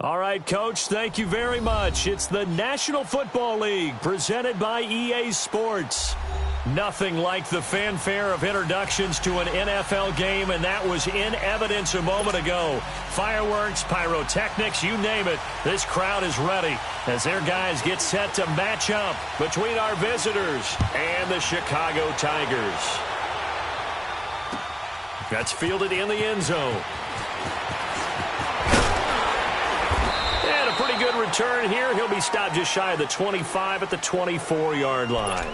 All right, Coach, thank you very much. It's the National Football League presented by EA Sports. Nothing like the fanfare of introductions to an NFL game, and that was in evidence a moment ago. Fireworks, pyrotechnics, you name it. This crowd is ready as their guys get set to match up between our visitors and the Chicago Tigers. That's fielded in the end zone. And a pretty good return here. He'll be stopped just shy of the 25 at the 24-yard line.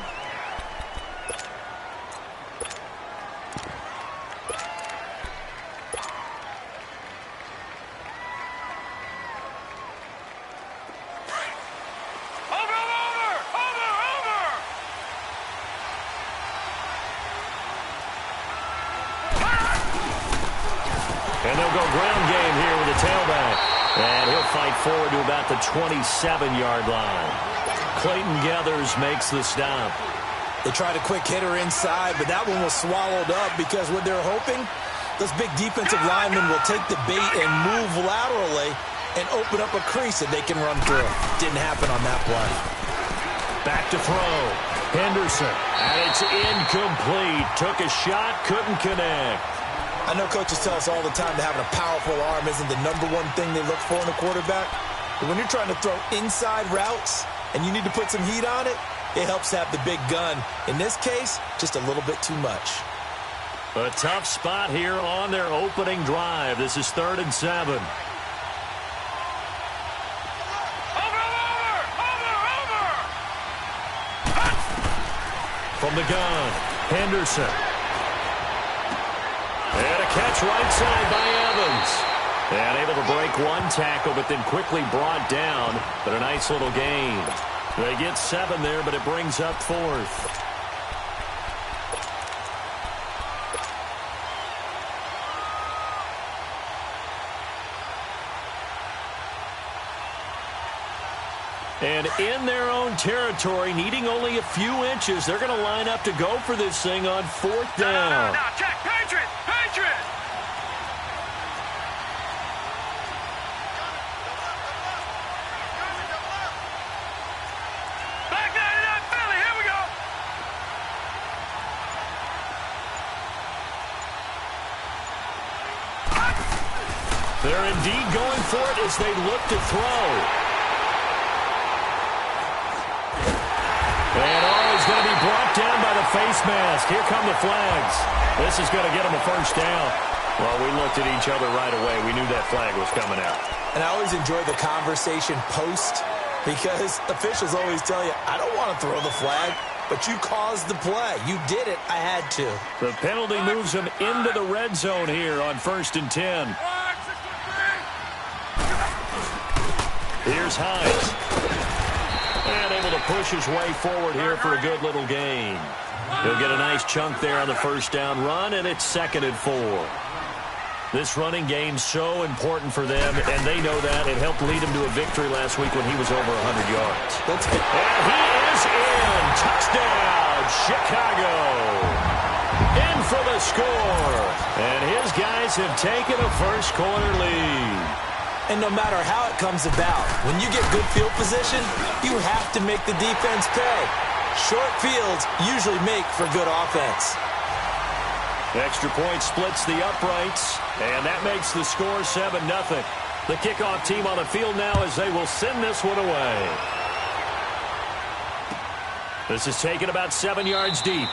And they'll go ground game here with the tailback. And he'll fight forward to about the 27-yard line. Clayton Gathers makes the stop. They tried a quick hitter inside, but that one was swallowed up because what they're hoping, those big defensive linemen will take the bait and move laterally and open up a crease that they can run through. Didn't happen on that play. Back to throw. Henderson. And it's incomplete. Took a shot, couldn't connect. I know coaches tell us all the time that having a powerful arm isn't the number one thing they look for in a quarterback. But when you're trying to throw inside routes and you need to put some heat on it, it helps to have the big gun. In this case, just a little bit too much. A tough spot here on their opening drive. This is 3rd and 7. From the gun, Henderson. And a catch right side by Evans. And able to break one tackle, but then quickly brought down. But a nice little gain. They get 7 there, but it brings up 4th. And in their own territory, needing only a few inches, they're going to line up to go for this thing on 4th down. No, check. Patriot! Patriot! Back 99 Philly, here we go! They're indeed going for it as they look to throw. And is going to be brought down by the face mask. Here come the flags. This is going to get them a first down. Well, we looked at each other right away. We knew that flag was coming out. And I always enjoy the conversation post because officials always tell you, I don't want to throw the flag, but you caused the play. You did it. I had to. The penalty moves them into the red zone here on 1st and 10. Here's Hines. And able to push his way forward here for a good little gain. He'll get a nice chunk there on the first down run, and it's 2nd and 4. This running game's so important for them, and they know that. It helped lead him to a victory last week when he was over 100 yards. And he is in. Touchdown, Chicago. In for the score. And his guys have taken a first quarter lead. And no matter how it comes about, when you get good field position, you have to make the defense pay. Short fields usually make for good offense. Extra point splits the uprights, and that makes the score 7-0. The kickoff team on the field now as they will send this one away. This is taken about 7 yards deep.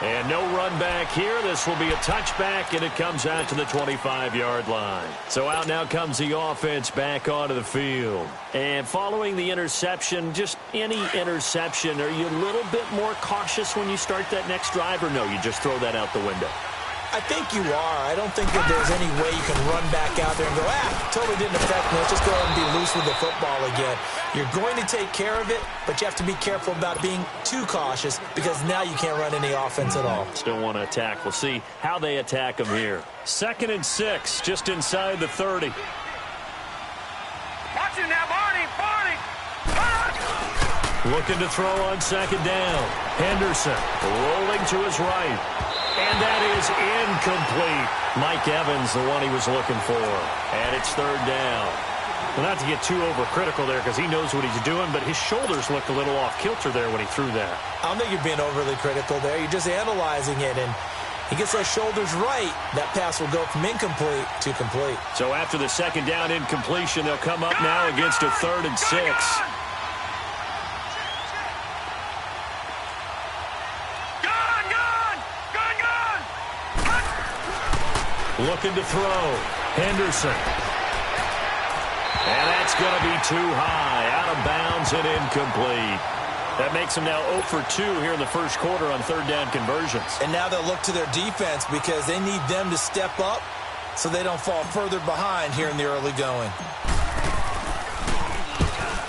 And no run back here. This will be a touchback, and it comes out to the 25-yard line. So out now comes the offense back onto the field. And following the interception, just any interception, are you a little bit more cautious when you start that next drive, or no, you just throw that out the window? I think you are. I don't think that there's any way you can run back out there and go, totally didn't affect me. Let's just go ahead and be loose with the football again. You're going to take care of it, but you have to be careful about being too cautious because now you can't run any offense at all. Still want to attack. We'll see how they attack them here. 2nd and 6, just inside the 30. Watch it now, Barney! Barney! Looking to throw on 2nd down. Henderson rolling to his right. And that is incomplete. Mike Evans, the one he was looking for. And it's 3rd down. Well, not to get too overcritical there because he knows what he's doing, but his shoulders looked a little off kilter there when he threw that. I don't think you're being overly critical there. You're just analyzing it, and he gets those shoulders right. That pass will go from incomplete to complete. So after the second down incompletion, they'll come up now against a 3rd and 6. Looking to throw. Henderson. And that's going to be too high. Out of bounds and incomplete. That makes them now 0 for 2 here in the first quarter on 3rd down conversions. And now they'll look to their defense because they need them to step up so they don't fall further behind here in the early going.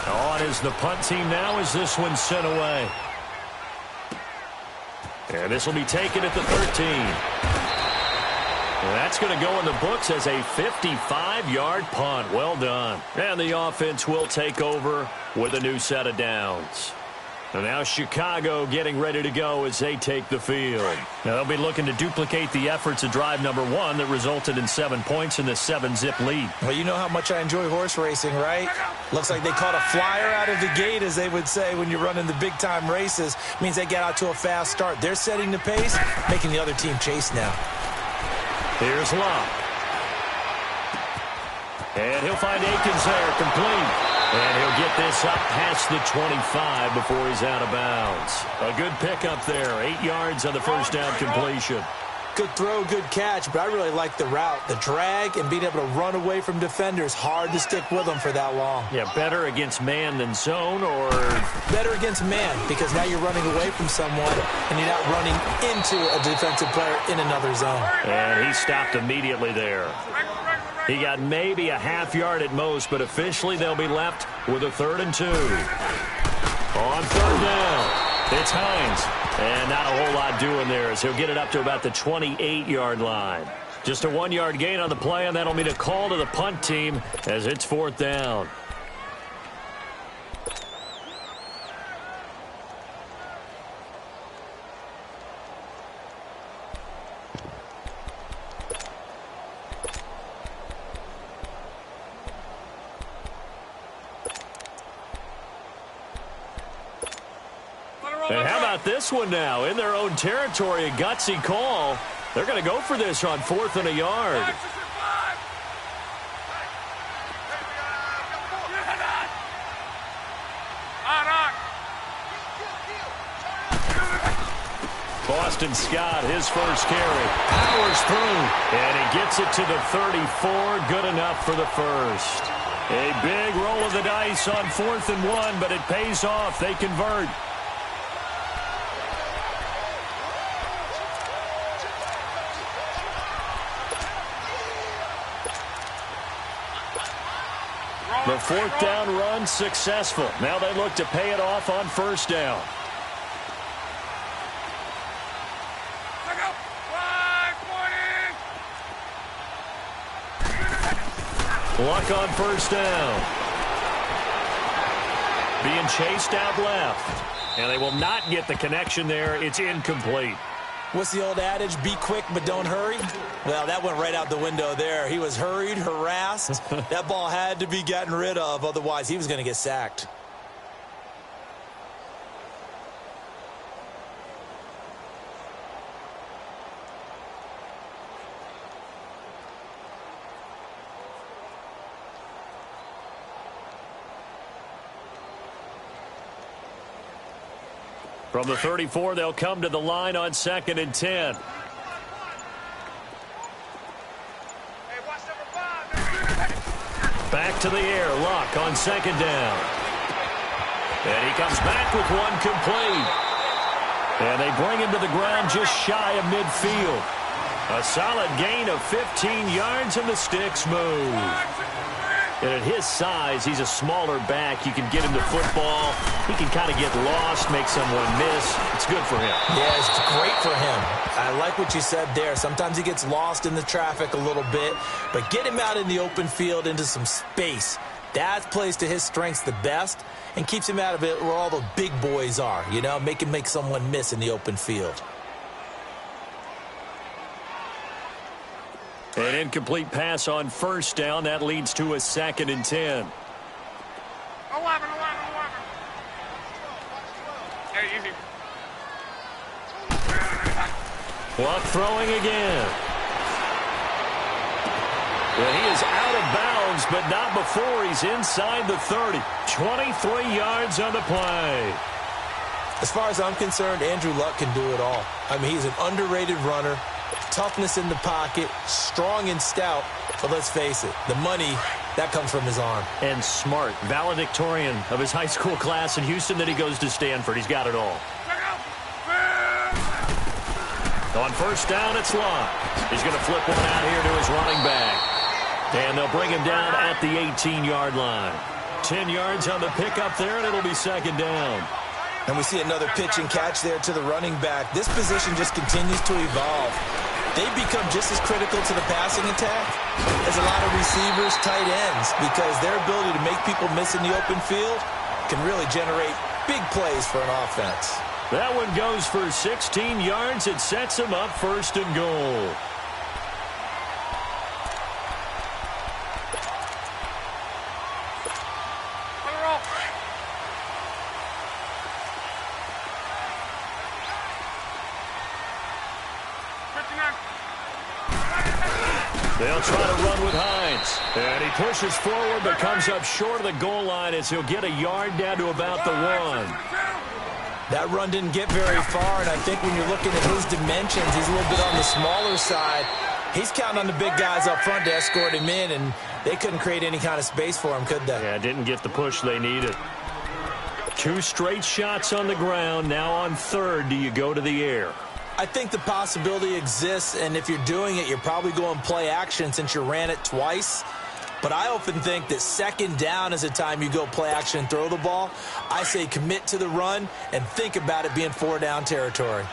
On is the punt team now as this one's sent away. And this will be taken at the 13. And that's going to go in the books as a 55-yard punt. Well done. And the offense will take over with a new set of downs. And now Chicago getting ready to go as they take the field. Now they'll be looking to duplicate the efforts of drive number 1 that resulted in 7 points in the 7-zip lead. Well, you know how much I enjoy horse racing, right? Looks like they caught a flyer out of the gate, as they would say when you're running the big-time races. Means they get out to a fast start. They're setting the pace, making the other team chase now. Here's Locke. And he'll find Akins there, complete. And he'll get this up past the 25 before he's out of bounds. A good pickup there, 8 yards on the first down completion. Good throw, good catch, but I really like the route. The drag and being able to run away from defenders. Hard to stick with them for that long. Yeah, better against man than zone, or? Better against man, because now you're running away from someone and you're not running into a defensive player in another zone. And he stopped immediately there. He got maybe a half yard at most, but officially they'll be left with a 3rd and 2. On 3rd down. It's Hines, and not a whole lot doing there as he'll get it up to about the 28-yard line. Just a 1-yard gain on the play, and that'll mean a call to the punt team as it's 4th down. And how about this one now? In their own territory, a gutsy call. They're going to go for this on 4th and a yard. Boston Scott, his first carry. Powers through. And he gets it to the 34. Good enough for the first. A big roll of the dice on 4th and 1, but it pays off. They convert. The 4th down run successful. Now they look to pay it off on 1st down. Luck on 1st down. Being chased out left. And they will not get the connection there. It's incomplete. What's the old adage? Be quick, but don't hurry. Well, that went right out the window there. He was hurried, harassed. That ball had to be gotten rid of. Otherwise, he was going to get sacked. From the 34, they'll come to the line on 2nd and 10. Back to the air. Luck on 2nd down. And he comes back with one complete. And they bring him to the ground just shy of midfield. A solid gain of 15 yards, and the sticks move. And at his size, he's a smaller back. You can get him the football. He can kind of get lost, make someone miss. It's good for him. Yeah, it's great for him. I like what you said there. Sometimes he gets lost in the traffic a little bit, but get him out in the open field into some space. That plays to his strengths the best and keeps him out of it where all the big boys are, you know, make someone miss in the open field. An incomplete pass on first down. That leads to a 2nd and 10. 11. Hey, easy. Clock throwing again. Well, he is out of bounds, but not before he's inside the 30. 23 yards on the play. As far as I'm concerned, Andrew Luck can do it all. I mean, he's an underrated runner, toughness in the pocket, strong and stout. But let's face it, the money, that comes from his arm. And smart, valedictorian of his high school class in Houston, then he goes to Stanford. He's got it all. On first down, it's Luck. He's going to flip one out here to his running back. And they'll bring him down at the 18-yard line. 10 yards on the pickup there, and it'll be 2nd down. And we see another pitch and catch there to the running back. This position just continues to evolve. They've become just as critical to the passing attack as a lot of receivers, tight ends, because their ability to make people miss in the open field can really generate big plays for an offense. That one goes for 16 yards. It sets him up 1st and goal. They'll try to run with Hines. And he pushes forward but comes up short of the goal line as he'll get a yard down to about the 1. That run didn't get very far, and I think when you're looking at his dimensions, he's a little bit on the smaller side. He's counting on the big guys up front to escort him in, and they couldn't create any kind of space for him, could they? Yeah, didn't get the push they needed. 2 straight shots on the ground. Now on 3rd, do you go to the air? I think the possibility exists, and if you're doing it, you're probably going play action since you ran it twice. But I often think that 2nd down is a time you go play action and throw the ball. I say commit to the run and think about it being 4-down territory.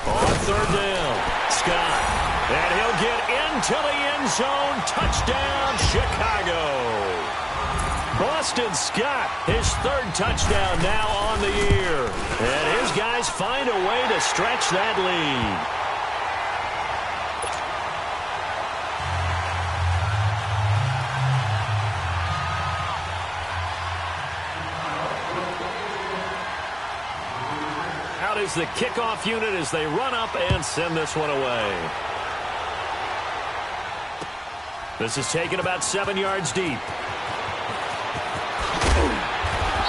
On 3rd down, Scott. And he'll get into the end zone. Touchdown, Chicago. Boston Scott, his 3rd touchdown now on the year. And his guys find a way to stretch that lead. Out is the kickoff unit as they run up and send this one away. This is taken about 7 yards deep.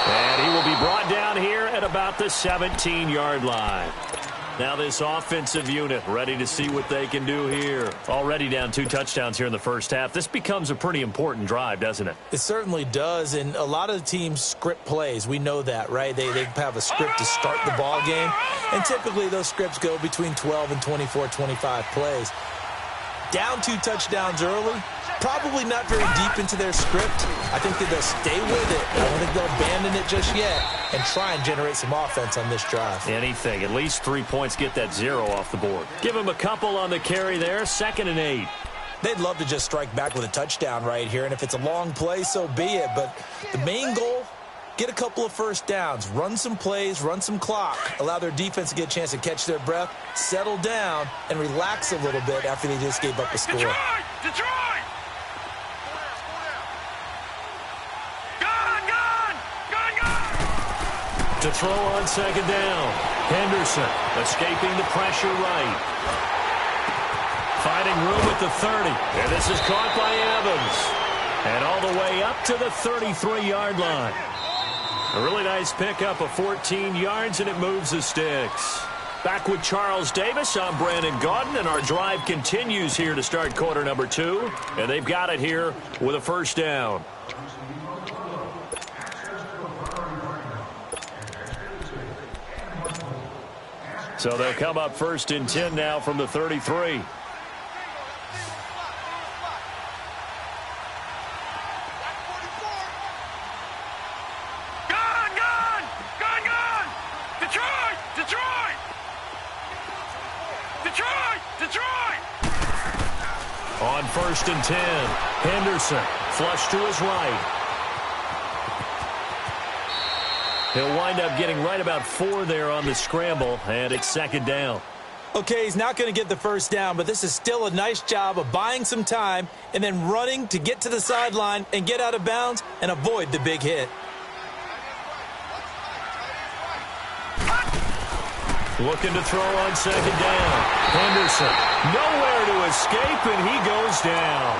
And he will be brought down here at about the 17-yard line. Now this offensive unit ready to see what they can do here. Already down 2 touchdowns here in the first half. This becomes a pretty important drive, doesn't it? It certainly does, and a lot of teams script plays. We know that, right? They have a script to start the ball game, and typically those scripts go between 12 and 24, 25 plays. Down 2 touchdowns early, probably not very deep into their script. I think that they'll stay with it. I don't think they'll abandon it just yet and try and generate some offense on this drive. Anything. At least 3 points, get that 0 off the board. Give them a couple on the carry there. 2nd and 8. They'd love to just strike back with a touchdown right here, and if it's a long play, so be it. But the main goal, get a couple of first downs, run some plays, run some clock, allow their defense to get a chance to catch their breath, settle down, and relax a little bit after they just gave up a score. Detroit! To throw on 2nd down. Henderson escaping the pressure right. Finding room at the 30. And this is caught by Evans. And all the way up to the 33-yard line. A really nice pickup of 14 yards, and it moves the sticks. Back with Charles Davis, I'm Brandon Gaudin, and our drive continues here to start quarter number 2. And they've got it here with a first down. So they'll come up 1st and 10 now from the 33. On 1st and 10, Henderson flush to his right. He'll wind up getting right about 4 there on the scramble, and it's 2nd down. Okay, he's not going to get the first down, but this is still a nice job of buying some time and then running to get to the sideline and get out of bounds and avoid the big hit. Looking to throw on 2nd down. Henderson, nowhere to escape, and he goes down.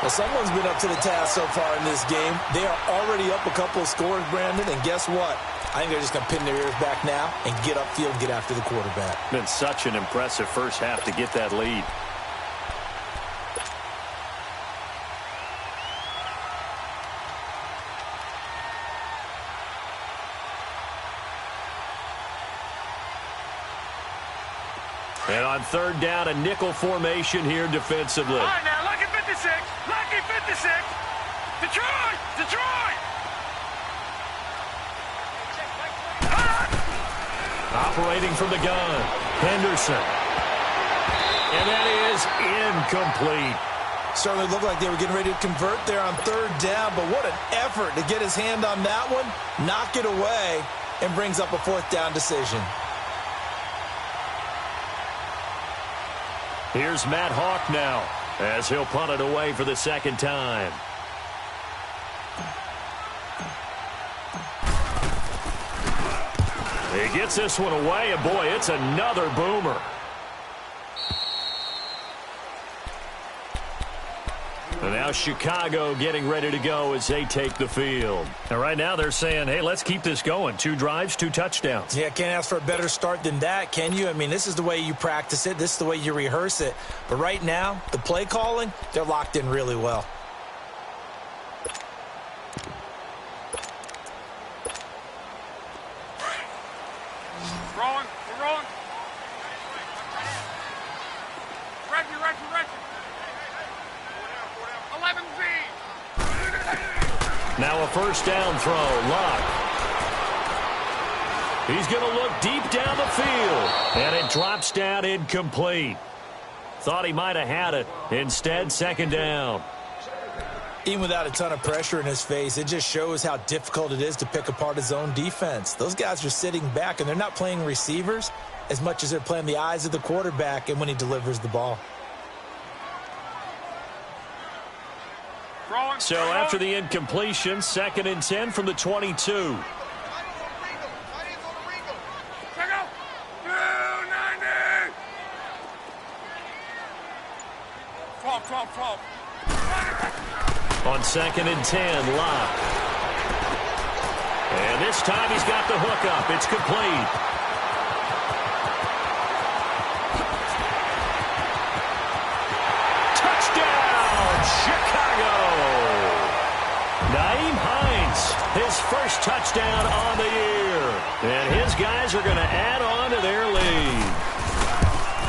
Well, someone's been up to the task so far in this game. They are already up a couple of scores, Brandon, and guess what? I think they're just going to pin their ears back now and get upfield and get after the quarterback. Been such an impressive first half to get that lead. And on 3rd down, a nickel formation here defensively. All right, now, lucky 56. Lucky 56. Detroit! Detroit! Operating from the gun, Henderson. And that is incomplete. Certainly looked like they were getting ready to convert there on 3rd down, but what an effort to get his hand on that one, knock it away, and brings up a 4th down decision. Here's Matt Hawk now, as he'll punt it away for the 2nd time. He gets this one away, and boy, it's another boomer. And now Chicago getting ready to go as they take the field. And right now they're saying, hey, let's keep this going. 2 drives, 2 touchdowns. Yeah, can't ask for a better start than that, can you? I mean, this is the way you practice it. This is the way you rehearse it. But right now, the play calling, they're locked in really well. Rolling. We're rolling. Reggie. 11Z. Now a 1st down throw. Luck. He's going to look deep down the field. And it drops down incomplete. Thought he might have had it. Instead, 2nd down. Even without a ton of pressure in his face, it just shows how difficult it is to pick apart his own defense. Those guys are sitting back, and they're not playing receivers as much as they're playing the eyes of the quarterback and when he delivers the ball. So after the incompletion, 2nd and 10 from the 22. Check out. 290. 12. On 2nd and 10, Locke. And this time he's got the hook up. It's complete. His first touchdown on the year. And his guys are going to add on to their lead.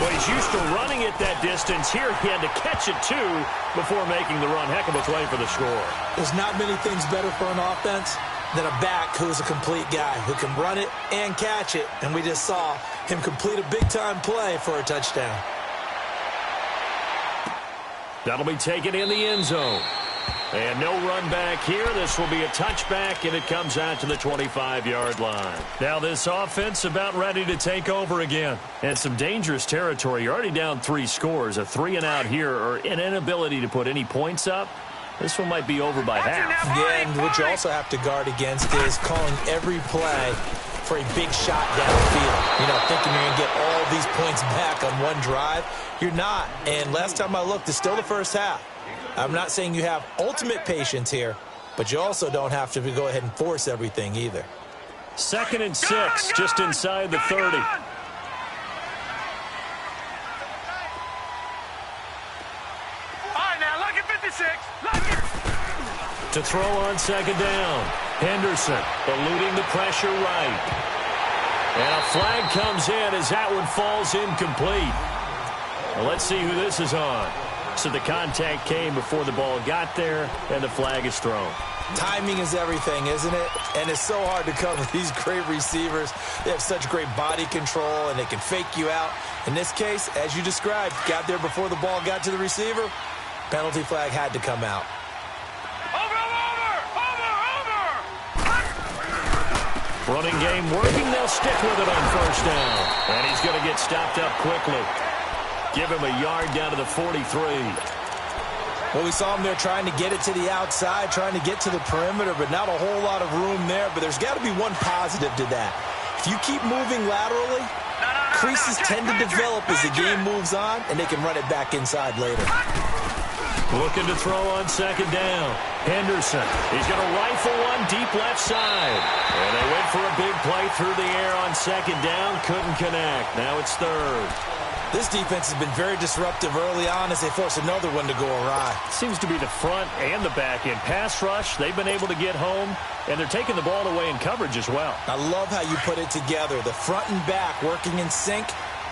Well, he's used to running it that distance. Here he had to catch it, too, before making the run. Heck of a play for the score. There's not many things better for an offense than a back who is a complete guy who can run it and catch it. And we just saw him complete a big-time play for a touchdown. That'll be taken in the end zone. And no run back here. This will be a touchback, and it comes out to the 25-yard line. Now this offense about ready to take over again. And some dangerous territory. You're already down 3 scores. A 3-and-out here, or an inability to put any points up. This one might be over by half. Yeah, and what you also have to guard against is calling every play for a big shot downfield. You know, thinking you're going to get all these points back on one drive. You're not. And last time I looked, it's still the first half. I'm not saying you have ultimate patience here, but you also don't have to go ahead and force everything either. 2nd and 6, just inside the 30. All right, now, lucky 56. Lucky. To throw on 2nd down. Henderson eluding the pressure right. And a flag comes in as that one falls incomplete. Well, let's see who this is on. So the contact came before the ball got there, and the flag is thrown. Timing is everything, isn't it? And it's so hard to cover these great receivers. They have such great body control, and they can fake you out. In this case, as you described, got there before the ball got to the receiver. Penalty flag had to come out. Running game working. They'll stick with it on first down. And he's going to get stopped up quickly. Give him a yard down to the 43. Well, we saw him there trying to get it to the outside, trying to get to the perimeter, but not a whole lot of room there. But there's got to be one positive to that. If you keep moving laterally, creases tend to develop as the game moves on, and they can run it back inside later. Looking to throw on second down. Henderson. He's going to rifle one deep left side. And they went for a big play through the air on second down. Couldn't connect. Now it's third. This defense has been very disruptive early on as they force another one to go awry. Seems to be the front and the back end. Pass rush, they've been able to get home, and they're taking the ball away in coverage as well. I love how you put it together. The front and back working in sync.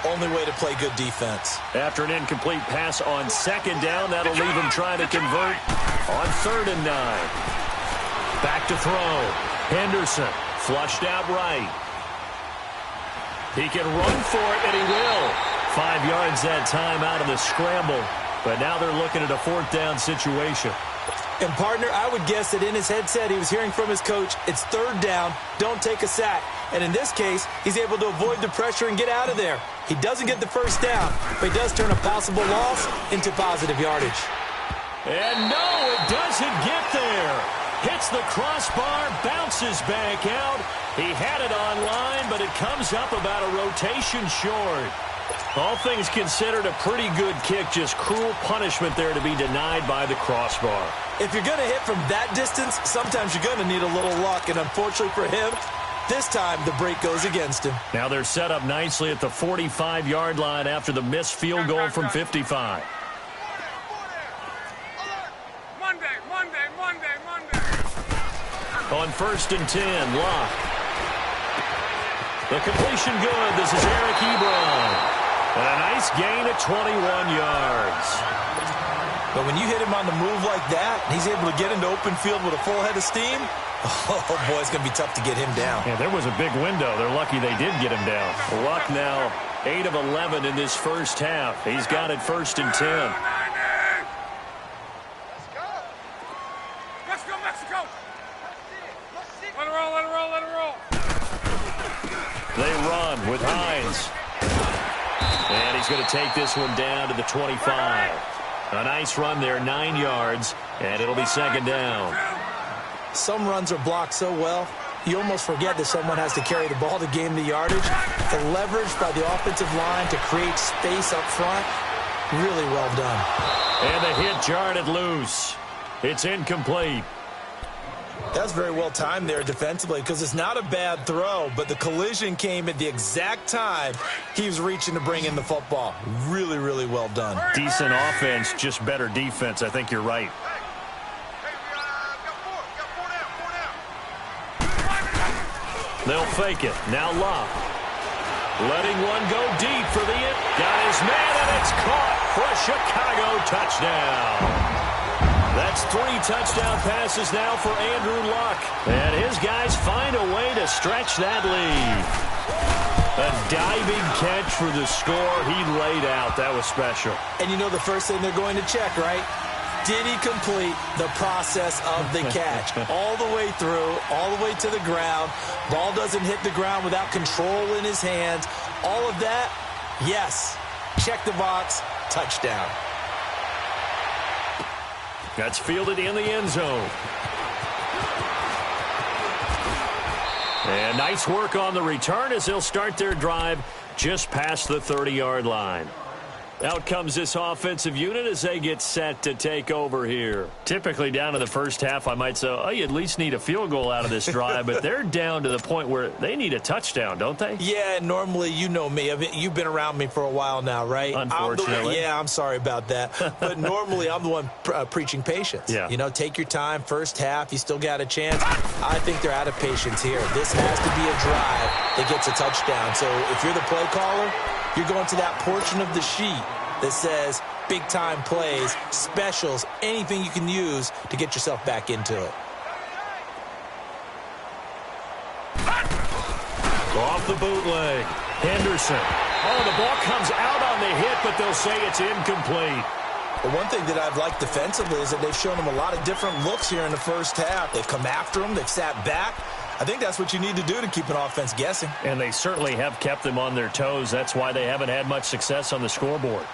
Only way to play good defense. After an incomplete pass on second down, that'll leave him trying to convert on 3rd and 9. Back to throw. Henderson flushed out right. He can run for it, and he will. 5 yards that time out of the scramble. But now they're looking at a 4th down situation. And, partner, I would guess that in his headset he was hearing from his coach, it's 3rd down, don't take a sack. And in this case, he's able to avoid the pressure and get out of there. He doesn't get the first down, but he does turn a possible loss into positive yardage. And no, it doesn't get there. Hits the crossbar, bounces back out. He had it on line, but it comes up about a rotation short. All things considered, a pretty good kick. Just cruel punishment there to be denied by the crossbar. If you're going to hit from that distance, sometimes you're going to need a little luck. And unfortunately for him, this time the break goes against him. Now they're set up nicely at the 45-yard line after the missed field goal from 55. Monday. On 1st and 10, Locke. The completion good. This is Eric Ebron. And a nice gain at 21 yards. But when you hit him on the move like that, he's able to get into open field with a full head of steam, oh, boy, it's going to be tough to get him down. Yeah, there was a big window. They're lucky they did get him down. Luck now 8 of 11 in this first half. He's got it 1st and 10. Let's go, Mexico. Let it roll. They run with Hines. And he's going to take this one down to the 25. A nice run there, 9 yards, and it'll be 2nd down. Some runs are blocked so well, you almost forget that someone has to carry the ball to gain the yardage. The leverage by the offensive line to create space up front, really well done. And the hit jarred it loose. It's incomplete. That's very well timed there defensively because it's not a bad throw, but the collision came at the exact time he was reaching to bring in the football. Really, really well done. Decent offense, just better defense. I think you're right. They'll fake it. Now Locke. Letting one go deep for the it. Got his man, and it's caught for a Chicago touchdown. That's 3 touchdown passes now for Andrew Luck. And his guys find a way to stretch that lead. A diving catch for the score he laid out. That was special. And you know the first thing they're going to check, right? Did he complete the process of the catch? All the way through, all the way to the ground. Ball doesn't hit the ground without control in his hands. All of that, yes. Check the box, touchdown. That's fielded in the end zone. And nice work on the return as they'll start their drive just past the 30-yard line. Out comes this offensive unit as they get set to take over here. Typically down to the first half, I might say, oh, you at least need a field goal out of this drive, but they're down to the point where they need a touchdown, don't they? Yeah, normally, you know me. You've been around me for a while now, right? Unfortunately. I'm sorry about that. But normally, I'm the one preaching patience. Yeah. You know, take your time. First half, you still got a chance. I think they're out of patience here. This has to be a drive that gets a touchdown. So if you're the play caller, you're going to that portion of the sheet that says big-time plays, specials, anything you can use to get yourself back into it. the bootleg. Henderson. Oh, the ball comes out on the hit, but they'll say it's incomplete. But one thing that I've liked defensively is that they've shown them a lot of different looks here in the first half. They've come after them. They've sat back. I think that's what you need to do to keep an offense guessing. And they certainly have kept them on their toes. That's why they haven't had much success on the scoreboard.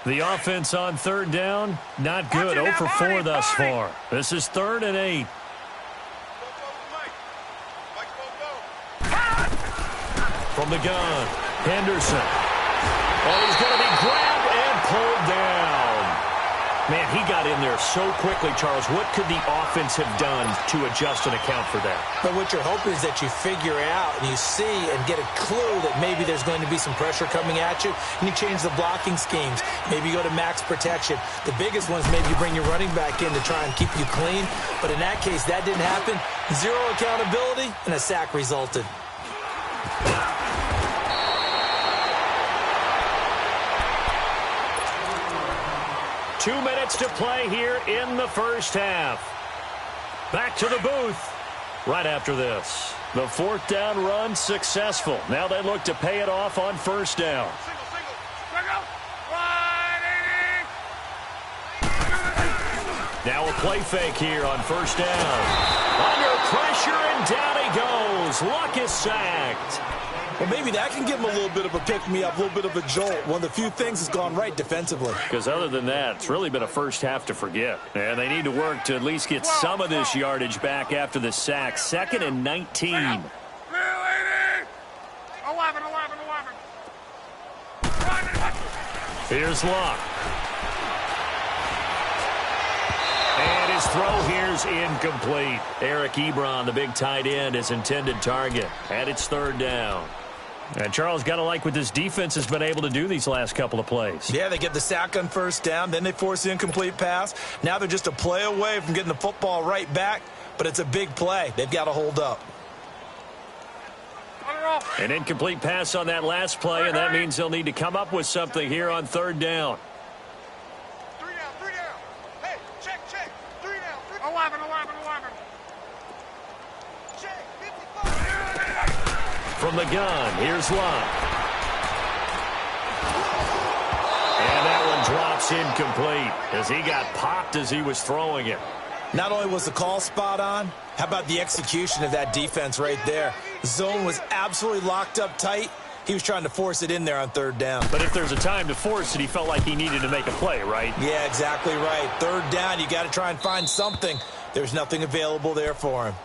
The offense on third down, not good. 0 for 4 thus far. This is 3rd and 8. From the gun, Henderson. Oh, he's going to be grabbed and pulled down. Man, he got in there so quickly, Charles. What could the offense have done to adjust and account for that? But what you're hoping is that you figure out and you see and get a clue that maybe there's going to be some pressure coming at you, and you change the blocking schemes. Maybe you go to max protection. The biggest ones, maybe you bring your running back in to try and keep you clean. But in that case, that didn't happen. Zero accountability, and a sack resulted. 2 minutes to play here in the first half. Back to the booth right after this. The 4th down run successful. Now they look to pay it off on first down. Now a play fake here on first down. Under pressure, and down he goes. Luck is sacked. Well, maybe that can give them a little bit of a pick-me-up, a little bit of a jolt. One of the few things has gone right defensively. Because other than that, it's really been a first half to forget. And they need to work to at least get some of this yardage back after the sack. 2nd and 19. 11. Here's Luck. And his throw here's incomplete. Eric Ebron, the big tight end, his intended target. And it's 3rd down. And Charles, got to like what this defense has been able to do these last couple of plays. Yeah, they get the sack on first down, then they force the incomplete pass. Now they're just a play away from getting the football right back, but it's a big play. They've got to hold up. An incomplete pass on that last play, and that means they'll need to come up with something here on 3rd down. 3 down. Hey, check. 3 down. 11. Check, 55. From the gun, here's Luck. And that one drops incomplete as he got popped as he was throwing it. Not only was the call spot on, how about the execution of that defense right there? The zone was absolutely locked up tight. He was trying to force it in there on 3rd down. But if there's a time to force it, he felt like he needed to make a play, right? Yeah, exactly right. 3rd down, you got to try and find something. There's nothing available there for him.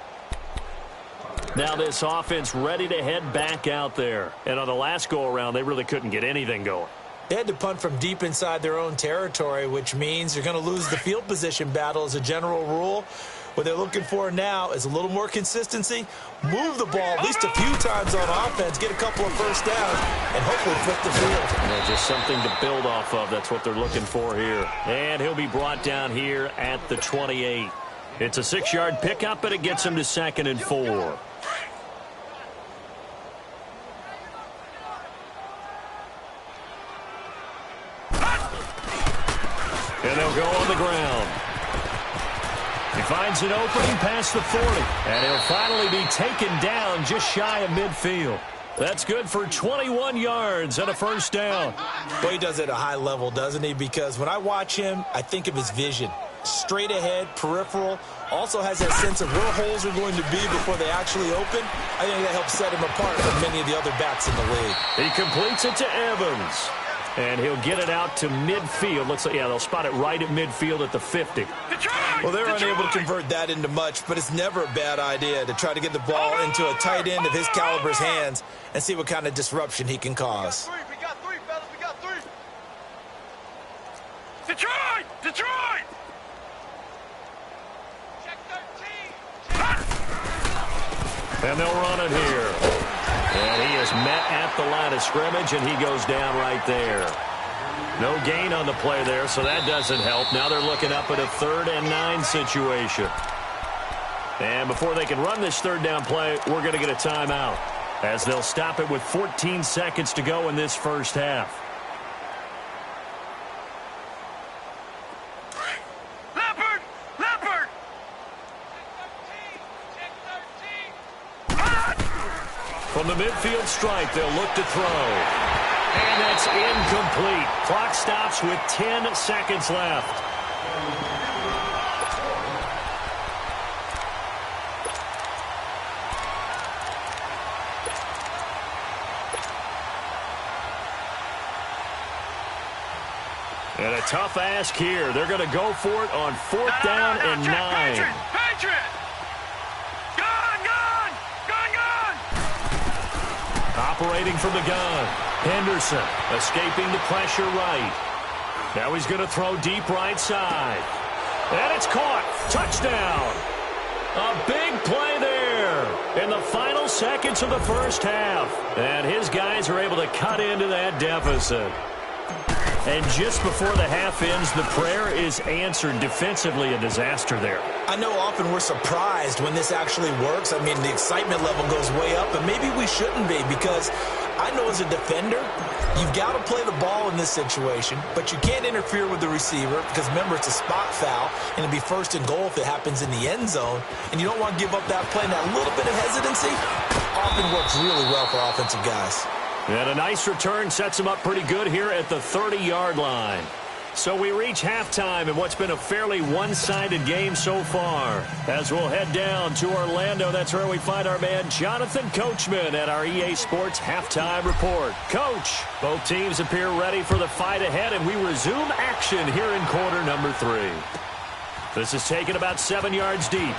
Now this offense ready to head back out there. And on the last go-around, they really couldn't get anything going. They had to punt from deep inside their own territory, which means you're going to lose the field position battle as a general rule. What they're looking for now is a little more consistency, move the ball at least a few times on offense, get a couple of first downs, and hopefully flip the field. Yeah, just something to build off of. That's what they're looking for here. And he'll be brought down here at the 28. It's a 6-yard pickup, but it gets him to 2nd and 4. And they'll go on the ground. He finds an opening past the 40. And he'll finally be taken down just shy of midfield. That's good for 21 yards and a first down. Well, he does it at a high level, doesn't he? Because when I watch him, I think of his vision. Straight ahead, peripheral. Also has that sense of where holes are going to be before they actually open. I think that helps set him apart from many of the other backs in the league. He completes it to Evans. And he'll get it out to midfield. Looks like, yeah, they'll spot it right at midfield at the 50. Well, they're unable to convert that into much, but it's never a bad idea to try to get the ball into a tight end of his caliber's hands and see what kind of disruption he can cause. We got three, fellas. We got 3. Detroit! Check 13. And they'll run it here. And he is met at the line of scrimmage, and he goes down right there. No gain on the play there, so that doesn't help. Now they're looking up at a 3rd and 9 situation. And before they can run this 3rd down play, we're going to get a timeout, as they'll stop it with 14 seconds to go in this first half. Leopard! From the midfield stripe, they'll look to throw. And that's incomplete. Clock stops with 10 seconds left. And a tough ask here. They're going to go for it on 4th down and 9. Patriot! Gun! Operating from the gun. Henderson escaping the pressure right. Now he's going to throw deep right side. And it's caught. Touchdown. A big play there in the final seconds of the first half. And his guys are able to cut into that deficit. And just before the half ends, the prayer is answered. Defensively, a disaster there. I know often we're surprised when this actually works. I mean, the excitement level goes way up, and maybe we shouldn't be, because I know as a defender, you've got to play the ball in this situation, but you can't interfere with the receiver because, remember, it's a spot foul, and it'll be 1st and goal if it happens in the end zone, and you don't want to give up that play. And that little bit of hesitancy often works really well for offensive guys. And a nice return sets him up pretty good here at the 30-yard line. So we reach halftime in what's been a fairly one-sided game so far. As we'll head down to Orlando, that's where we find our man Jonathan Coachman at our EA Sports Halftime Report. Coach, both teams appear ready for the fight ahead, and we resume action here in quarter number 3. This is taken about 7 yards deep.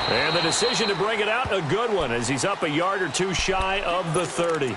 And the decision to bring it out, a good one, as he's up a yard or two shy of the 30.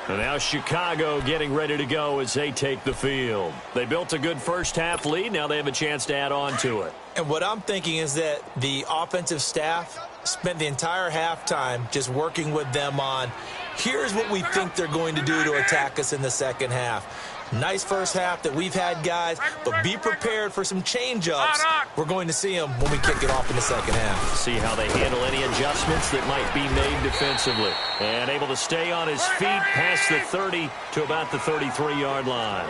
And now Chicago getting ready to go as they take the field. They built a good first half lead. Now they have a chance to add on to it. And what I'm thinking is that the offensive staff spent the entire halftime just working with them on, here's what we think they're going to do to attack us in the second half. Nice first half that we've had, guys, but be prepared for some change-ups. We're going to see them when we kick it off in the second half. See how they handle any adjustments that might be made defensively. And able to stay on his feet past the 30 to about the 33-yard line.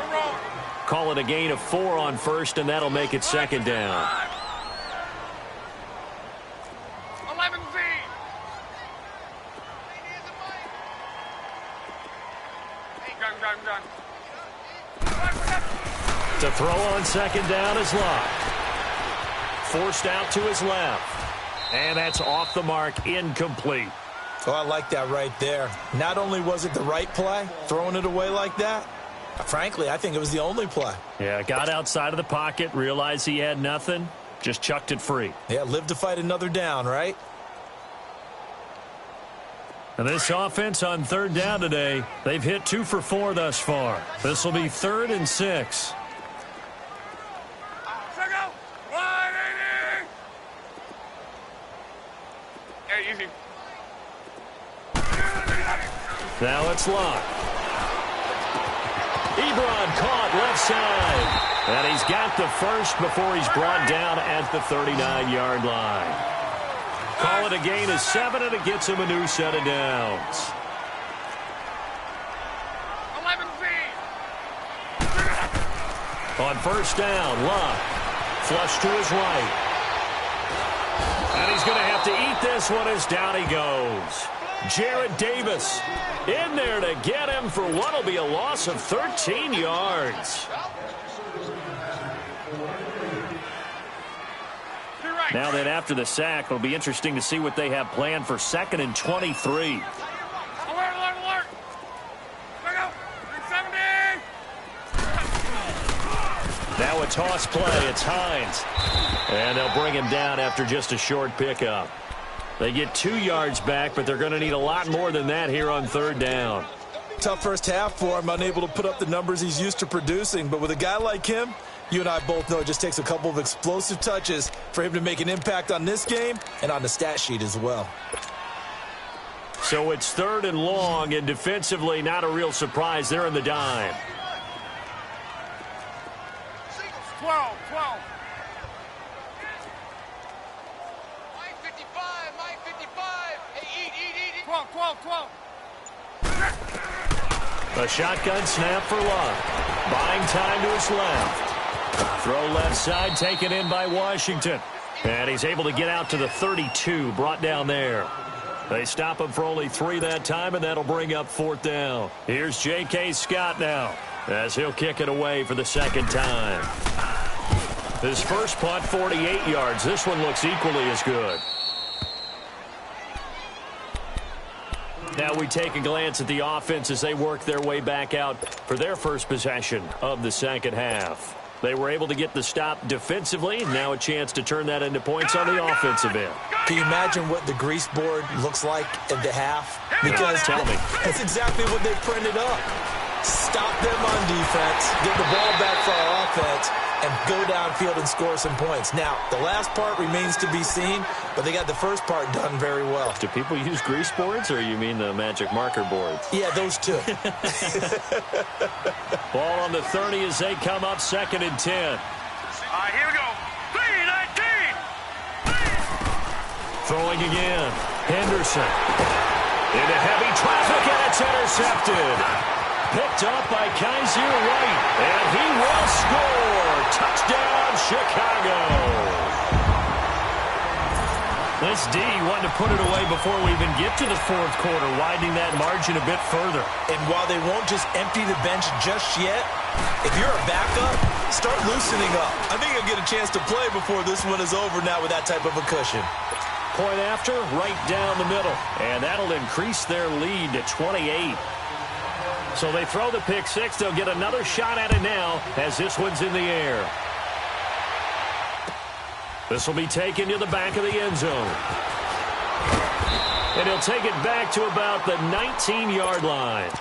Call it a gain of 4 on first, and that'll make it 2nd down. 11 Z. Gun. To throw on 2nd down is Locke. Forced out to his left. And that's off the mark, incomplete. Oh, I like that right there. Not only was it the right play, throwing it away like that, frankly, I think it was the only play. Yeah, got outside of the pocket, realized he had nothing, just chucked it free. Yeah, live to fight another down, right? And this offense on 3rd down today, they've hit 2 for 4 thus far. This will be 3rd and 6. Hey, easy. Now it's Locke. Ebron caught left side. And he's got the first before he's brought down at the 39-yard line. Call it a gain of 7, and it gets him a new set of downs. 11 Z. On 1st down, Locke. Flush to his right. And he's going to have to eat this one as down he goes. Jarrett Davis in there to get him for what will be a loss of 13 yards. Now then, after the sack, it'll be interesting to see what they have planned for 2nd and 23. Alert. Look out. 70. Now a toss play. It's Hines. And they'll bring him down after just a short pickup. They get 2 yards back, but they're going to need a lot more than that here on 3rd down. Tough first half for him, unable to put up the numbers he's used to producing. But with a guy like him, you and I both know it just takes a couple of explosive touches for him to make an impact on this game and on the stat sheet as well. So it's 3rd and long, and defensively not a real surprise. They're in the dime. 12. 55. Hey, eat. 12. A shotgun snap for Locke. Buying time to his left. Throw left side taken in by Washington. And he's able to get out to the 32, brought down there. They stop him for only 3 that time, and that'll bring up 4th down. Here's J.K. Scott now, as he'll kick it away for the 2nd time. His first punt, 48 yards. This one looks equally as good. Now we take a glance at the offense as they work their way back out for their first possession of the second half. They were able to get the stop defensively. Now a chance to turn that into points on the offensive end. Can you imagine what the grease board looks like at the half? Because tell me. That's exactly what they printed up. Stop them on defense, get the ball back for our offense, and go downfield and score some points. Now, the last part remains to be seen, but they got the first part done very well. Do people use grease boards, or you mean the magic marker boards? Yeah, those two. Ball on the 30 as they come up 2nd and 10. All right, here we go. 3-19. Throwing again. Henderson. Into heavy traffic, and it's intercepted. Picked up by Kaiser White, and he will score. Touchdown, Chicago. This D wanted to put it away before we even get to the 4th quarter, widening that margin a bit further. And while they won't just empty the bench just yet, if you're a backup, start loosening up. I think you'll get a chance to play before this one is over now with that type of a cushion. Point after, right down the middle, and that'll increase their lead to 28. So they throw the pick 6. They'll get another shot at it now as this one's in the air. This will be taken to the back of the end zone. And he'll take it back to about the 19-yard line.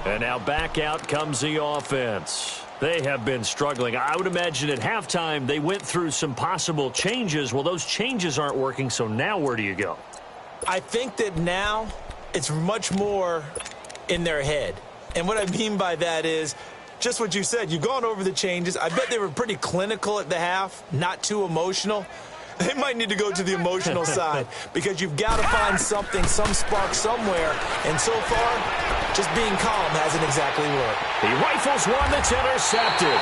And now back out comes the offense. They have been struggling. I would imagine at halftime they went through some possible changes. Well, those changes aren't working, so now where do you go? I think that now it's much more in their head. And what I mean by that is just what you said. You've gone over the changes. I bet they were pretty clinical at the half, not too emotional. They might need to go to the emotional side because you've got to find something, some spark somewhere. And so far, just being calm hasn't exactly worked. He rifles one that's intercepted.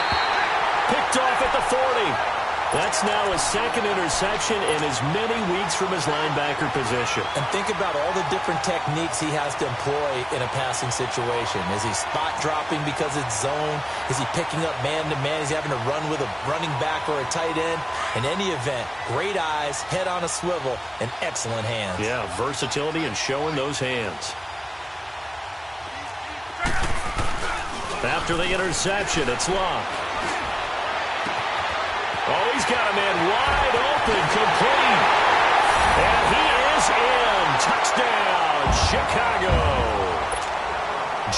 Picked off at the 40. That's now his 2nd interception in as many weeks from his linebacker position. And think about all the different techniques he has to employ in a passing situation. Is he spot dropping because it's zone? Is he picking up man-to-man? Is he having to run with a running back or a tight end? In any event, great eyes, head on a swivel, and excellent hands. Yeah, versatility and showing those hands. After the interception, it's Locke. Oh, he's got a man wide open, complete. And he is in. Touchdown, Chicago.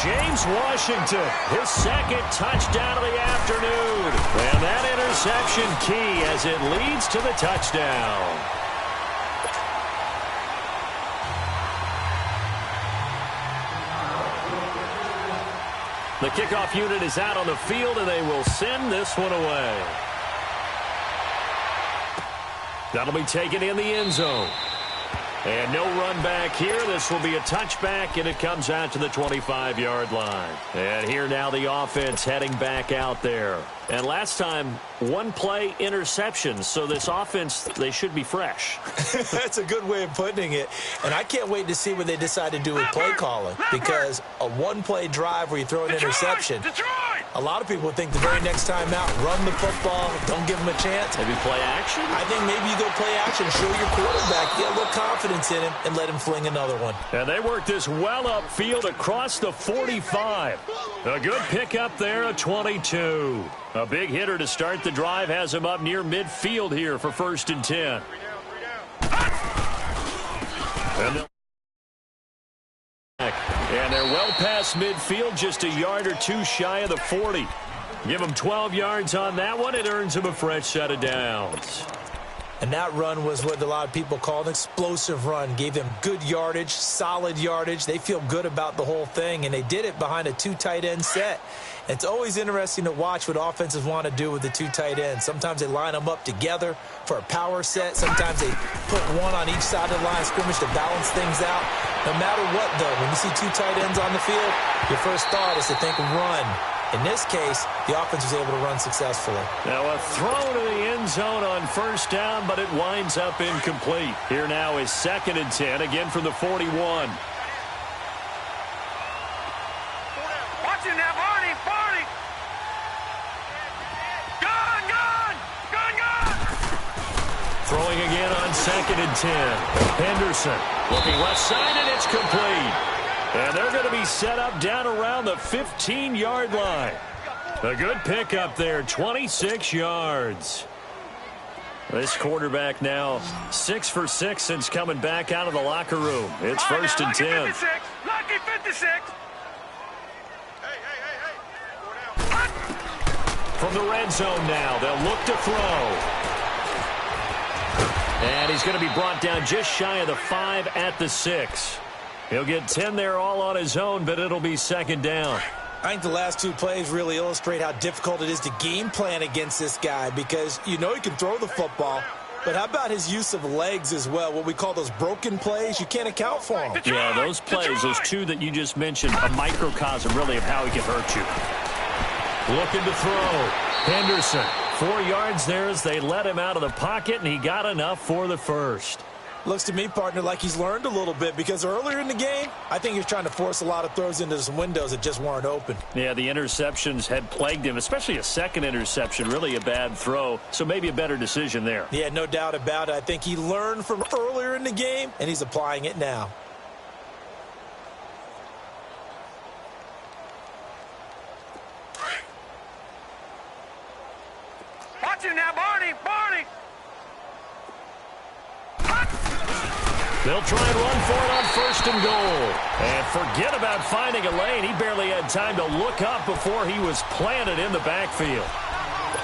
James Washington, his 2nd touchdown of the afternoon. And that interception key as it leads to the touchdown. The kickoff unit is out on the field, and they will send this one away. That'll be taken in the end zone. And no run back here. This will be a touchback, and it comes out to the 25-yard line. And here now the offense heading back out there. And last time, 1 play interception. So this offense, they should be fresh. That's a good way of putting it. And I can't wait to see what they decide to do with play calling. Because a 1-play drive where you throw an interception, a lot of people think the very next time out, run the football, don't give them a chance. Maybe play action? I think maybe you go play action, show your quarterback, get a little confidence in him, and let him fling another one. And they work this well upfield across the 45. A good pickup there at 22. A big hitter to start the drive has him up near midfield here for 1st and 10. And they're well past midfield, just a yard or 2 shy of the 40. Give them 12 yards on that one. It earns them a fresh set of downs. And that run was what a lot of people call an explosive run. Gave them good yardage, solid yardage. They feel good about the whole thing, and they did it behind a 2 tight end set. It's always interesting to watch what offenses want to do with the 2 tight ends. Sometimes they line them up together for a power set. Sometimes they put one on each side of the line of scrimmage to balance things out. No matter what, though, when you see 2 tight ends on the field, your first thought is to think run. In this case, the offense was able to run successfully. Now a throw to the end zone on first down, but it winds up incomplete. Here now is 2nd and 10, again from the 41. Watch it now, Barney, Barney. Gun, gun, gun, gun. Throwing again on 2nd and 10. Henderson looking left side, and it's complete. And they're going to be set up down around the 15-yard line. A good pickup there, 26 yards. This quarterback now 6 for 6 since coming back out of the locker room. It's 1st and 10. Lucky 56. From the red zone now, they'll look to throw. And he's going to be brought down just shy of the 5 at the 6. He'll get 10 there all on his own, but it'll be 2nd down. I think the last 2 plays really illustrate how difficult it is to game plan against this guy because you know he can throw the football, but how about his use of legs as well, what we call those broken plays? You can't account for them. Yeah, those plays, those 2 that you just mentioned, a microcosm really of how he can hurt you. Looking to throw. Henderson, 4 yards there as they let him out of the pocket, and he got enough for the first. Looks to me, partner, like he's learned a little bit because earlier in the game, I think he was trying to force a lot of throws into some windows that just weren't open. Yeah, the interceptions had plagued him, especially a second interception, really a bad throw, so maybe a better decision there. Yeah, no doubt about it. I think he learned from earlier in the game, and he's applying it now. Watch it now, Barney, Barney. They'll try and run for it on 1st and goal. And forget about finding a lane. He barely had time to look up before he was planted in the backfield.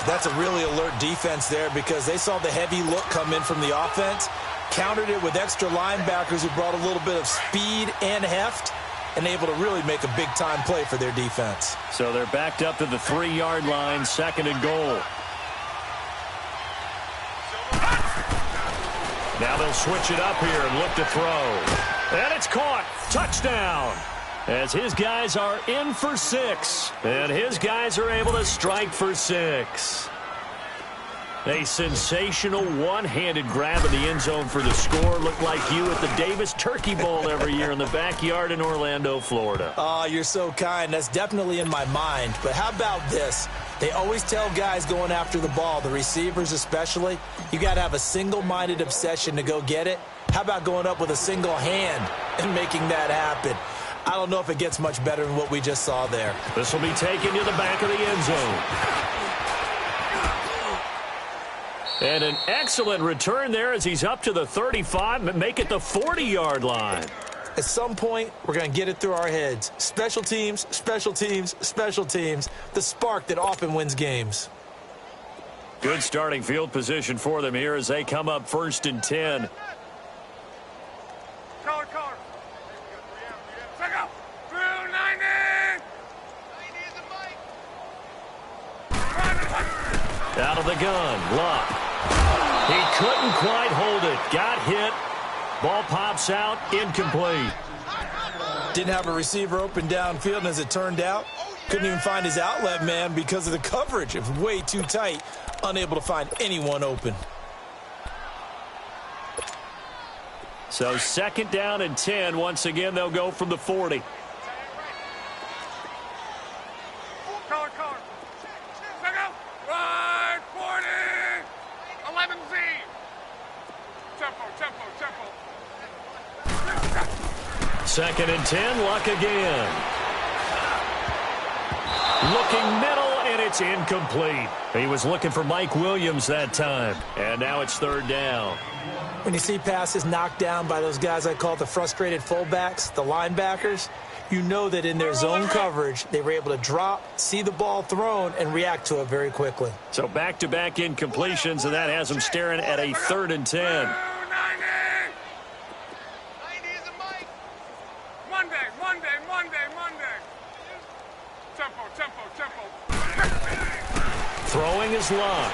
That's a really alert defense there because they saw the heavy look come in from the offense, countered it with extra linebackers who brought a little bit of speed and heft, and able to really make a big-time play for their defense. So they're backed up to the 3-yard line, 2nd and goal. Now they'll switch it up here and look to throw. And it's caught. Touchdown. As his guys are in for 6. And his guys are able to strike for 6. A sensational one-handed grab in the end zone for the score. Looked like you at the Davis Turkey Bowl every year in the backyard in Orlando, Florida. Oh, you're so kind. That's definitely in my mind. But how about this? They always tell guys going after the ball, the receivers especially, you got to have a single-minded obsession to go get it. How about going up with a single hand and making that happen? I don't know if it gets much better than what we just saw there. This will be taken to the back of the end zone. And an excellent return there as he's up to the 35 and make it the 40-yard line. At some point, we're going to get it through our heads. Special teams, special teams, special teams. The spark that often wins games. Good starting field position for them here as they come up 1st and 10. Color. Check out. Through 90. 90 is the mic. Out of the gun, Luck. He couldn't quite hold it. Got hit. Ball pops out, incomplete. Didn't have a receiver open downfield, and as it turned out, couldn't even find his outlet man because of the coverage. It was way too tight, unable to find anyone open. So 2nd down and 10. Once again, they'll go from the 40. Color. Check out. Right, 40. 11Z. Tempo. 2nd and 10, Luck again. Looking middle, and it's incomplete. He was looking for Mike Williams that time. And now it's 3rd down. When you see passes knocked down by those guys I call the frustrated fullbacks, the linebackers, you know that in their zone coverage, they were able to drop, see the ball thrown, and react to it very quickly. So back-to-back incompletions, and that has them staring at a 3rd and 10. Tempo. Throwing is Luck.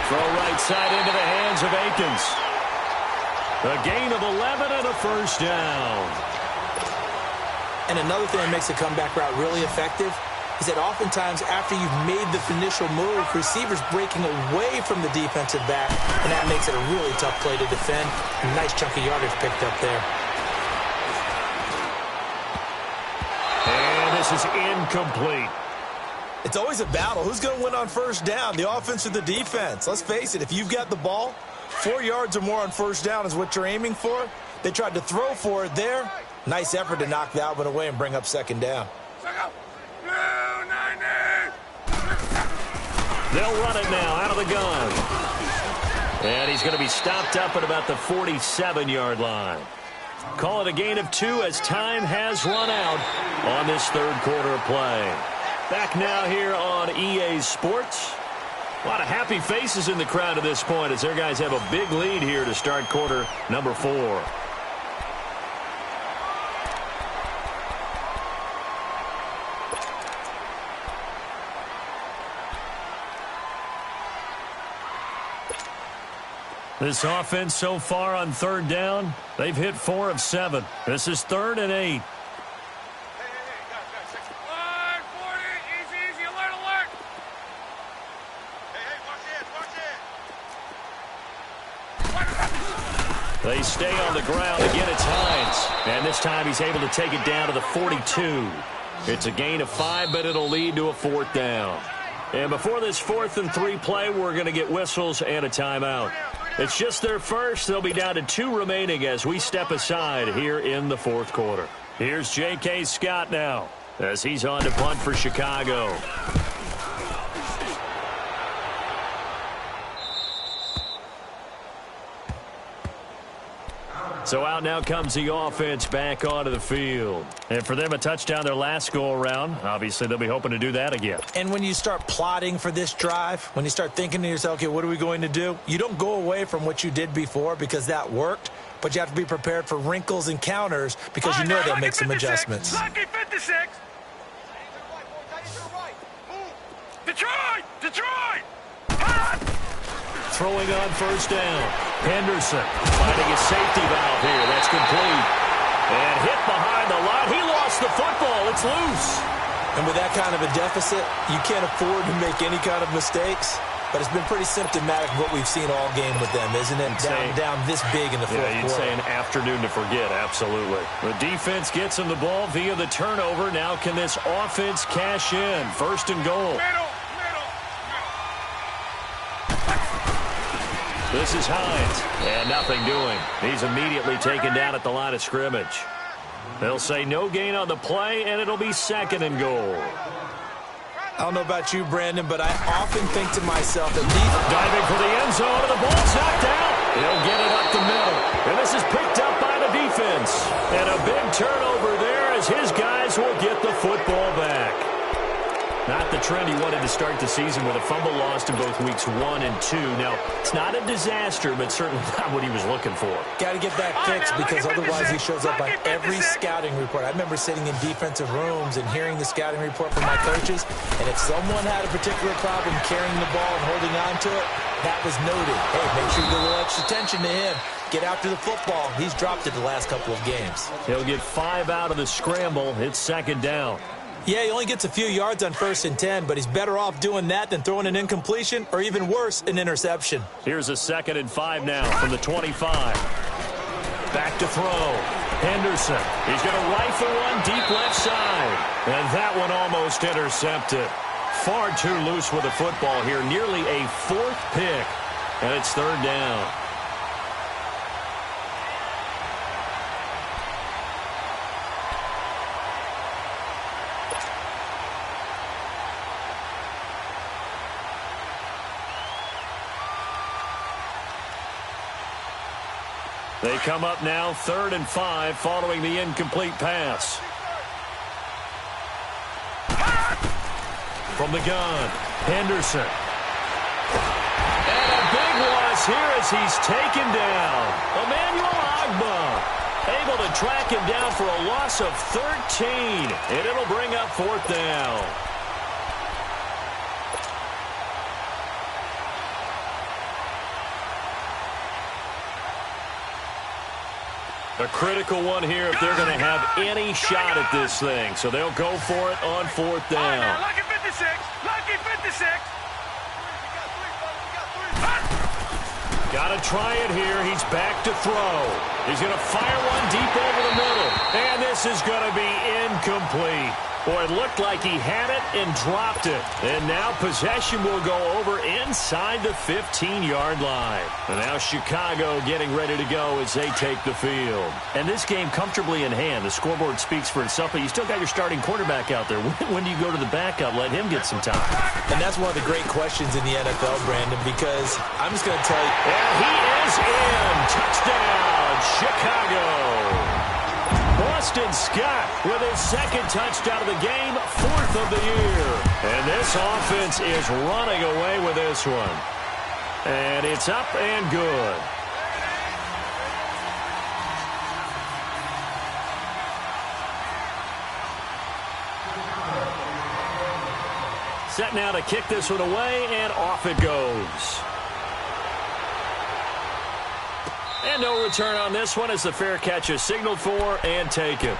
Throw right side into the hands of Akins. A gain of 11 and a 1st down. And another thing that makes a comeback route really effective is that oftentimes after you've made the initial move, receivers breaking away from the defensive back, and that makes it a really tough play to defend. A nice chunk of yardage picked up there. And this is incomplete. It's always a battle. Who's going to win on first down, the offense or the defense? Let's face it, if you've got the ball, 4 yards or more on first down is what you're aiming for. They tried to throw for it there. Nice effort to knock that one away and bring up second down. They'll run it now out of the gun. And he's going to be stopped up at about the 47-yard line. Call it a gain of 2 as time has run out on this third quarter of play. Back now here on EA Sports. A lot of happy faces in the crowd at this point as their guys have a big lead here to start quarter number 4. This offense so far on third down, they've hit 4 of 7. This is 3rd and 8. They stay on the ground. Again, it's Hines. And this time he's able to take it down to the 42. It's a gain of 5, but it'll lead to a 4th down. And before this 4th and 3 play, we're going to get whistles and a timeout. It's just their first. They'll be down to 2 remaining as we step aside here in the 4th quarter. Here's J.K. Scott now as he's on to punt for Chicago. So out now comes the offense back onto the field. And for them, a touchdown their last go-around. Obviously, they'll be hoping to do that again. And when you start plotting for this drive, when you start thinking to yourself, okay, what are we going to do? You don't go away from what you did before because that worked, but you have to be prepared for wrinkles and counters because you know they'll make some adjustments. Lucky 56. Detroit! Detroit! Throwing on first down. Henderson finding a safety valve here. That's complete. And hit behind the line. He lost the football. It's loose. And with that kind of a deficit, you can't afford to make any kind of mistakes. But it's been pretty symptomatic of what we've seen all game with them, isn't it? Down this big in the fourth quarter. You'd say an afternoon to forget, absolutely. The defense gets him the ball via the turnover. Now can this offense cash in? 1st and goal. This is Hines, and nothing doing. He's immediately taken down at the line of scrimmage. They'll say no gain on the play, and it'll be 2nd and goal. I don't know about you, Brandon, but I often think to myself that diving for the end zone, and the ball's knocked out. He'll get it up the middle, and this is picked up by the defense. And a big turnover there as his guys will get the football back. Not the trend he wanted to start the season with a fumble lost in both weeks 1 and 2. Now, it's not a disaster, but certainly not what he was looking for. Got to get that fixed because otherwise he shows up on every scouting report. I remember sitting in defensive rooms and hearing the scouting report from my coaches, and if someone had a particular problem carrying the ball and holding on to it, that was noted. Hey, make sure you give a little extra attention to him. Get after the football. He's dropped it the last couple of games. He'll get 5 out of the scramble. It's 2nd down. Yeah, he only gets a few yards on 1st and 10, but he's better off doing that than throwing an incompletion or even worse, an interception. Here's a 2nd and 5 now from the 25. Back to throw. Henderson. He's going to rifle one deep left side. And that one almost intercepted. Far too loose with the football here. Nearly a 4th pick. And it's 3rd down. They come up now 3rd and 5 following the incomplete pass. From the gun, Henderson. And a big loss here as he's taken down. Emmanuel Agba able to track him down for a loss of 13. And it'll bring up 4th down. A critical one here if they're going to have any shot at this thing. So they'll go for it on fourth down. Lucky 56. Lucky 56. Got to try it here. He's back to throw. He's going to fire one deep over the middle. And this is going to be incomplete. Boy, it looked like he had it and dropped it. And now possession will go over inside the 15-yard line. And now Chicago getting ready to go as they take the field. And this game comfortably in hand. The scoreboard speaks for itself, but you still got your starting quarterback out there. When do you go to the backup? Let him get some time. And that's one of the great questions in the NFL, Brandon, because I'm just going to tell you. And he is in. Touchdown, Chicago. Boston Scott with his second touchdown of the game, fourth of the year. And this offense is running away with this one. And it's up and good. Set now to kick this one away, and off it goes. And no return on this one as the fair catch is signaled for and taken.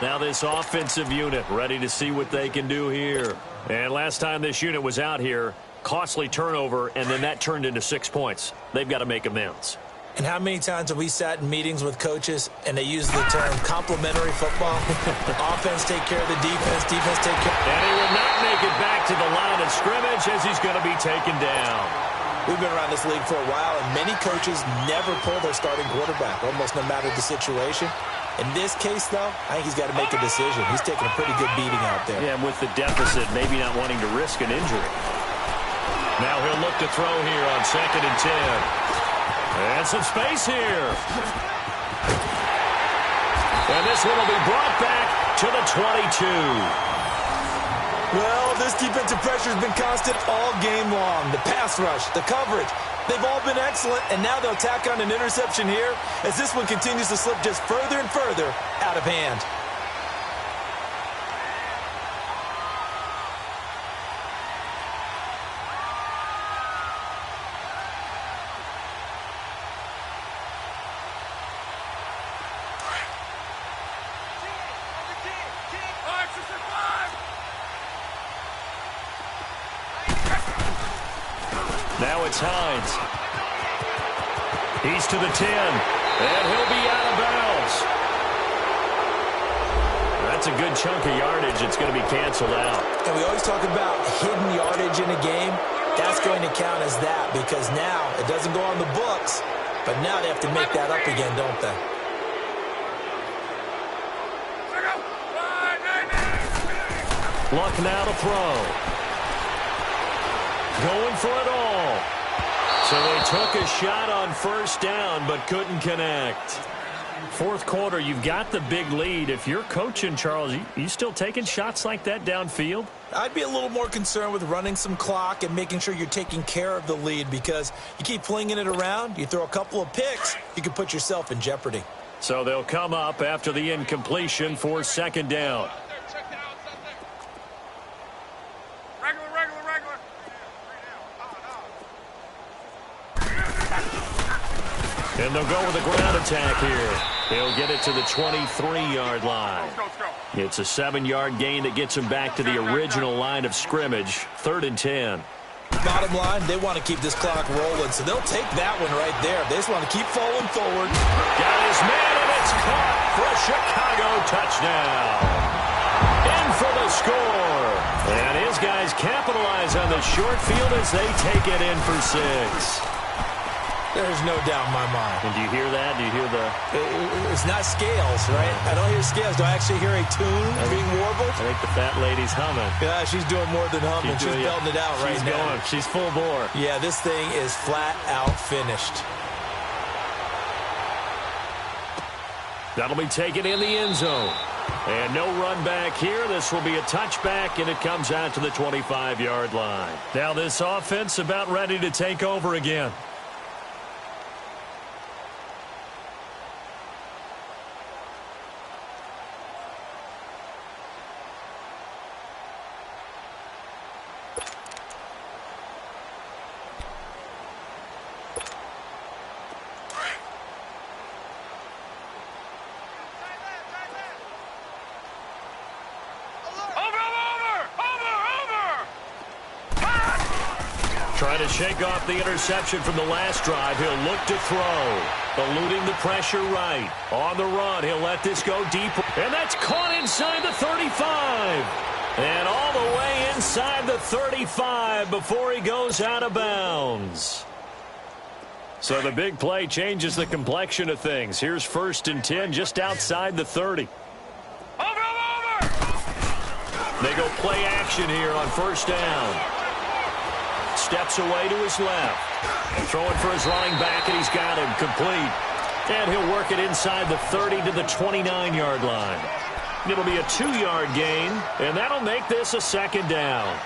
Now this offensive unit ready to see what they can do here. And last time this unit was out here, costly turnover, and then that turned into 6 points. They've got to make amends. And how many times have we sat in meetings with coaches and they use the term complementary football? Offense take care of the defense, defense take care. And he will not make it back to the line of scrimmage as he's going to be taken down. We've been around this league for a while, and many coaches never pull their starting quarterback, almost no matter the situation. In this case, though, I think he's got to make a decision. He's taking a pretty good beating out there. Yeah, and with the deficit, maybe not wanting to risk an injury. Now he'll look to throw here on 2nd and 10. And some space here. And this one will be brought back to the 22. Well, this defensive pressure has been constant all game long. The pass rush, the coverage, they've all been excellent, and now they'll tack on an interception here as this one continues to slip just further and further out of hand. Now it's Hines. He's to the 10, and he'll be out of bounds. That's a good chunk of yardage. It's going to be canceled out. And we always talk about hidden yardage in a game. That's going to count as that because now it doesn't go on the books, but now they have to make that up again, don't they? Luck now to throw. Going for it all. So they took a shot on first down, but couldn't connect. Fourth quarter, you've got the big lead. If you're coaching, Charles, you still taking shots like that downfield? I'd be a little more concerned with running some clock and making sure you're taking care of the lead because you keep flinging it around, you throw a couple of picks, you can put yourself in jeopardy. So they'll come up after the incompletion for 2nd down. And they'll go with a ground attack here. He'll get it to the 23-yard line. It's a 7-yard gain that gets him back to the original line of scrimmage. 3rd and 10. Bottom line, they want to keep this clock rolling, so they'll take that one right there. They just want to keep falling forward. Got his man, and it's caught for a Chicago touchdown. In for the score. And his guys capitalize on the short field as they take it in for 6. There's no doubt in my mind. And do you hear that? Do you hear the... It's not scales, right? I don't hear scales. Do I actually hear a tune being warbled? I think the fat lady's humming. Yeah, she's doing more than humming. She's belting it out right now. She's going. She's full bore. Yeah, this thing is flat out finished. That'll be taken in the end zone. And no run back here. This will be a touchback, and it comes out to the 25-yard line. Now this offense about ready to take over again. Trying to shake off the interception from the last drive. He'll look to throw. Eluding the pressure right. On the run, he'll let this go deep. And that's caught inside the 35. And all the way inside the 35 before he goes out of bounds. So the big play changes the complexion of things. Here's 1st and 10 just outside the 30. Over! They go play action here on 1st down. Steps away to his left. Throwing for his running back, and he's got him complete. And he'll work it inside the 30 to the 29-yard line. It'll be a 2-yard gain, and that'll make this a 2nd down.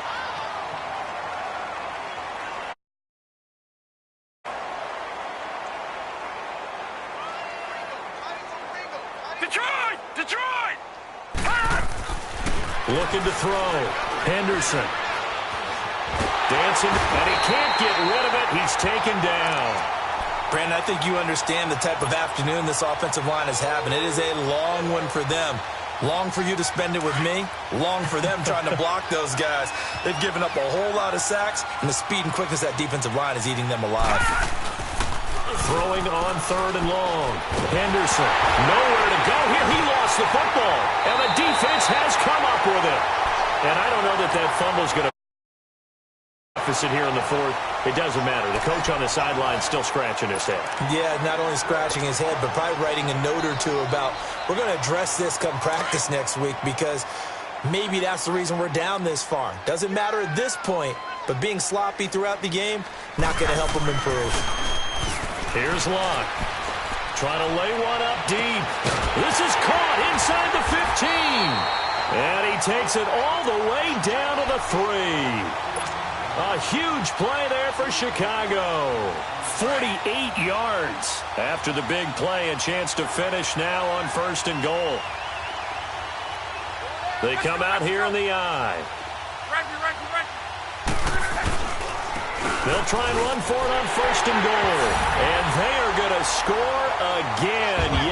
Detroit! Looking to throw. Henderson. Dancing, and he can't get rid of it. He's taken down. Brandon, I think you understand the type of afternoon this offensive line is having. It is a long one for them. Long for you to spend it with me. Long for them trying to block those guys. They've given up a whole lot of sacks, and the speed and quickness of that defensive line is eating them alive. Throwing on 3rd and long. Henderson, nowhere to go here. He lost the football, and the defense has come up with it. And I don't know that fumble's going to deficit here in the 4th. It doesn't matter. The coach on the sideline still scratching his head. Yeah, not only scratching his head, but probably writing a note or two about, we're going to address this come practice next week, because maybe that's the reason we're down this far. Doesn't matter at this point, but being sloppy throughout the game, not going to help them improve. Here's Locke. Trying to lay one up deep. This is caught inside the 15. And he takes it all the way down to the 3. A huge play there for Chicago. 48 yards after the big play. A chance to finish now on 1st and goal. They come out here in the eye. They'll try and run for it on 1st and goal. And they are going to score again.